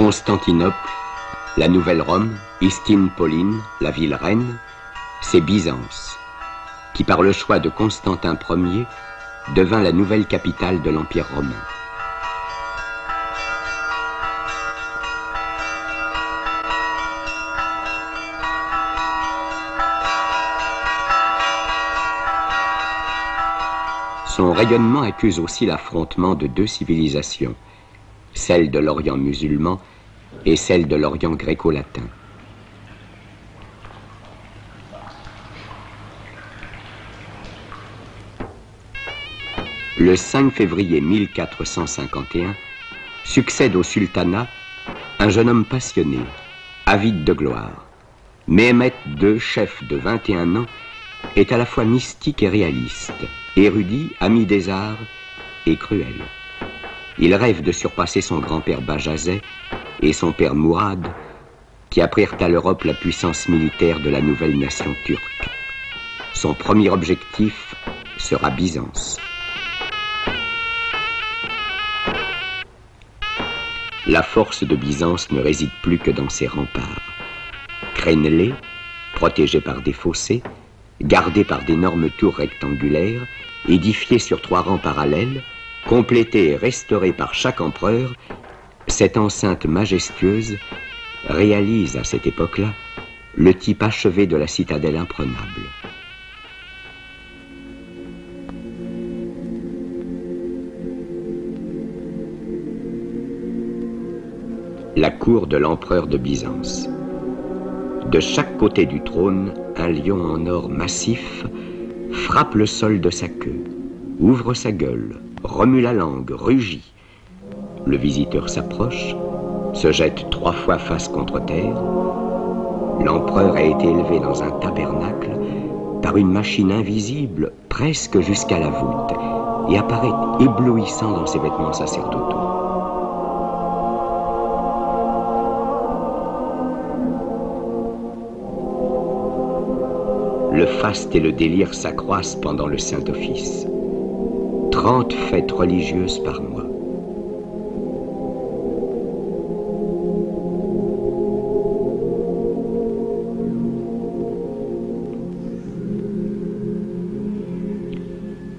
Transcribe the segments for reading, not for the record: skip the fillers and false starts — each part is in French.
Constantinople, la nouvelle Rome, Istine Pauline, la ville reine, c'est Byzance, qui par le choix de Constantin Ier devint la nouvelle capitale de l'Empire romain. Son rayonnement accuse aussi l'affrontement de deux civilisations, celle de l'Orient musulman et celle de l'Orient gréco-latin. Le 5 février 1451, succède au sultanat un jeune homme passionné, avide de gloire. Méhémet II, chef de 21 ans, est à la fois mystique et réaliste, érudit, ami des arts et cruel. Il rêve de surpasser son grand-père Bajazet et son père Mourad, qui apprirent à l'Europe la puissance militaire de la nouvelle nation turque. Son premier objectif sera Byzance. La force de Byzance ne réside plus que dans ses remparts. Crénelés, protégés par des fossés, gardés par d'énormes tours rectangulaires, édifiés sur 3 rangs parallèles, complétés et restaurés par chaque empereur, cette enceinte majestueuse réalise à cette époque-là le type achevé de la citadelle imprenable. La cour de l'empereur de Byzance. De chaque côté du trône, un lion en or massif frappe le sol de sa queue, ouvre sa gueule, remue la langue, rugit. Le visiteur s'approche, se jette 3 fois face contre terre. L'empereur a été élevé dans un tabernacle par une machine invisible presque jusqu'à la voûte et apparaît éblouissant dans ses vêtements sacerdotaux. Le faste et le délire s'accroissent pendant le Saint-Office. 30 fêtes religieuses par mois.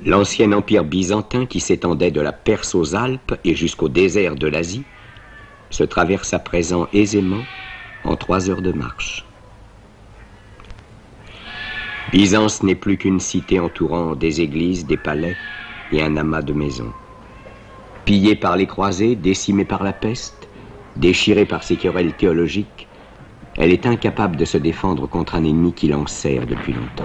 L'ancien empire byzantin qui s'étendait de la Perse aux Alpes et jusqu'au désert de l'Asie se traverse à présent aisément en 3 heures de marche. Byzance n'est plus qu'une cité entourant des églises, des palais et un amas de maisons. Pillée par les croisés, décimée par la peste, déchirée par ses querelles théologiques, elle est incapable de se défendre contre un ennemi qui l'enserre depuis longtemps.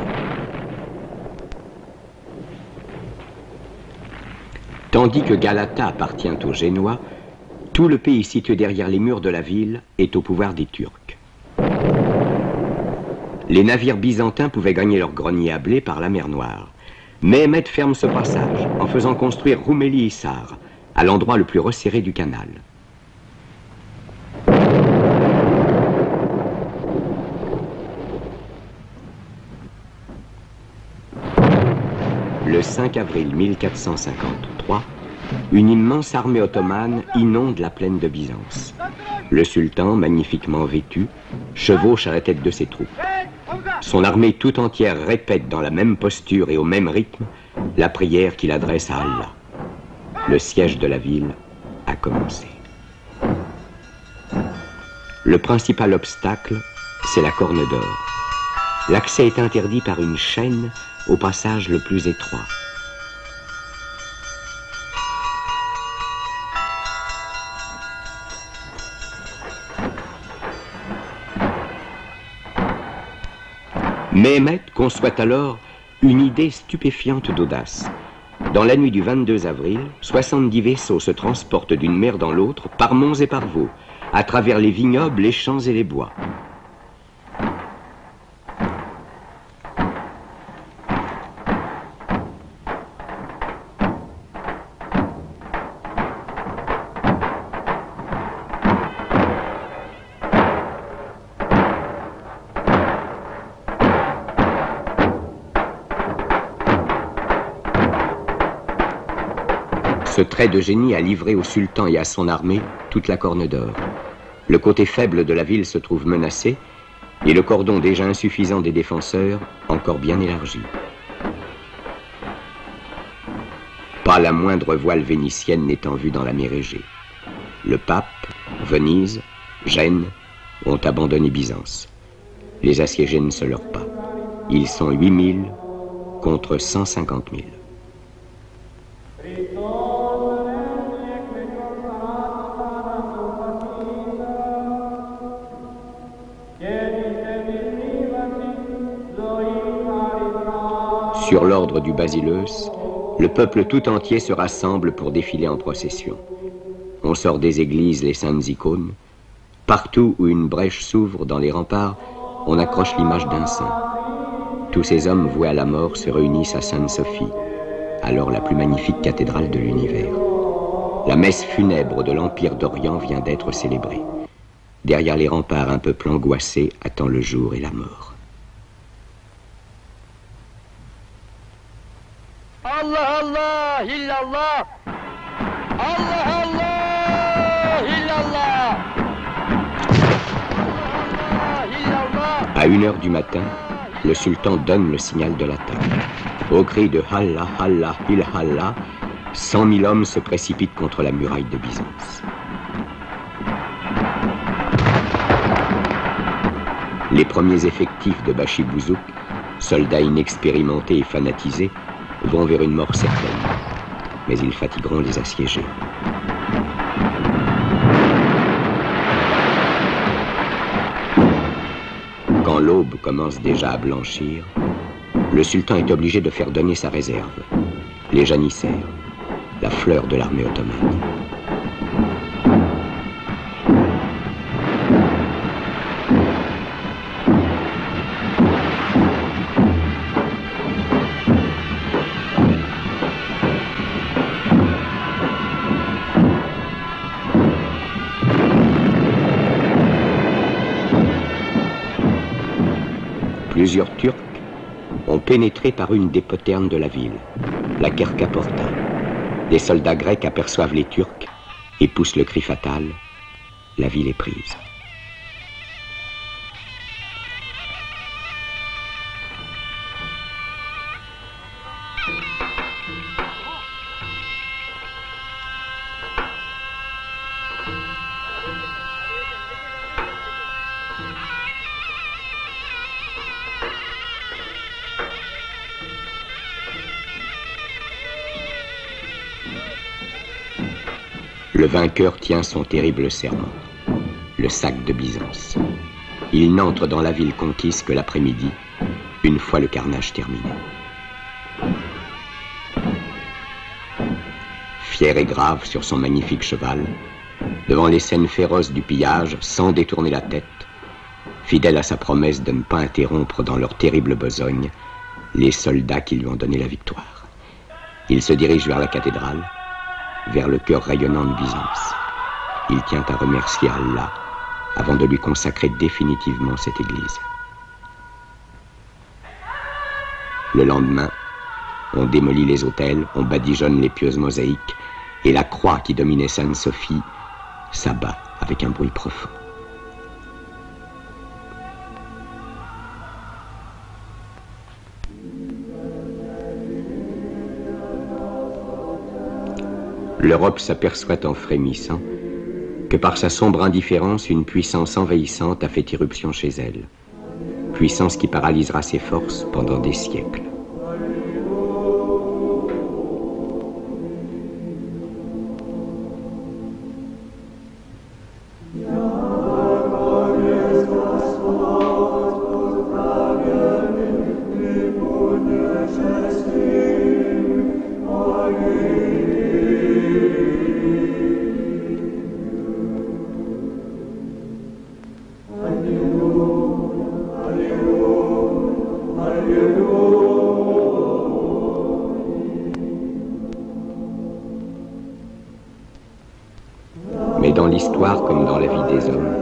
Tandis que Galata appartient aux Génois, tout le pays situé derrière les murs de la ville est au pouvoir des Turcs. Les navires byzantins pouvaient gagner leur grenier à blé par la mer Noire. Méhémet ferme ce passage en faisant construire Roumélie-Issar, à l'endroit le plus resserré du canal. Le 5 avril 1453, une immense armée ottomane inonde la plaine de Byzance. Le sultan, magnifiquement vêtu, chevauche à la tête de ses troupes. Son armée tout entière répète dans la même posture et au même rythme la prière qu'il adresse à Allah. Le siège de la ville a commencé. Le principal obstacle, c'est la Corne d'Or. L'accès est interdit par une chaîne au passage le plus étroit. Méhémet conçoit alors une idée stupéfiante d'audace. Dans la nuit du 22 avril, 70 vaisseaux se transportent d'une mer dans l'autre, par monts et par vaux, à travers les vignobles, les champs et les bois. Ce trait de génie a livré au sultan et à son armée toute la Corne d'Or. Le côté faible de la ville se trouve menacé et le cordon déjà insuffisant des défenseurs encore bien élargi. Pas la moindre voile vénitienne n'est en vue dans la mer Égée. Le pape, Venise, Gênes ont abandonné Byzance. Les assiégés ne se leurrent pas. Ils sont 8000 contre 150 000. Sur l'ordre du Basileus, le peuple tout entier se rassemble pour défiler en procession. On sort des églises les saintes icônes. Partout où une brèche s'ouvre dans les remparts, on accroche l'image d'un saint. Tous ces hommes voués à la mort se réunissent à Sainte-Sophie, alors la plus magnifique cathédrale de l'univers. La messe funèbre de l'Empire d'Orient vient d'être célébrée. Derrière les remparts, un peuple angoissé attend le jour et la mort. Allah Allah illallah, Allah Allah illallah, Allah illallah. À 1h du matin, le sultan donne le signal de l'attaque. Au cri de Allah Allah illallah, 100 000 hommes se précipitent contre la muraille de Byzance. Les premiers effectifs de Bashi Bouzouk, soldats inexpérimentés et fanatisés, vont vers une mort certaine, mais ils fatigueront les assiégés. Quand l'aube commence déjà à blanchir, le sultan est obligé de faire donner sa réserve, les janissaires, la fleur de l'armée ottomane. Plusieurs Turcs ont pénétré par une des poternes de la ville, la Kerka Porta. Les soldats grecs aperçoivent les Turcs et poussent le cri fatal, la ville est prise. Le vainqueur tient son terrible serment, le sac de Byzance. Il n'entre dans la ville conquise que l'après-midi, une fois le carnage terminé. Fier et grave sur son magnifique cheval, devant les scènes féroces du pillage, sans détourner la tête, fidèle à sa promesse de ne pas interrompre dans leur terrible besogne les soldats qui lui ont donné la victoire. Il se dirige vers la cathédrale, vers le cœur rayonnant de Byzance. Il tient à remercier Allah avant de lui consacrer définitivement cette église. Le lendemain, on démolit les autels, on badigeonne les pieuses mosaïques et la croix qui dominait Sainte-Sophie s'abat avec un bruit profond. L'Europe s'aperçoit en frémissant que par sa sombre indifférence, une puissance envahissante a fait irruption chez elle. Puissance qui paralysera ses forces pendant des siècles. Mais dans l'histoire comme dans la vie des hommes,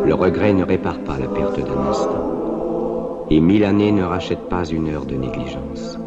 le regret ne répare pas la perte d'un instant. Et 1000 années ne rachètent pas une heure de négligence.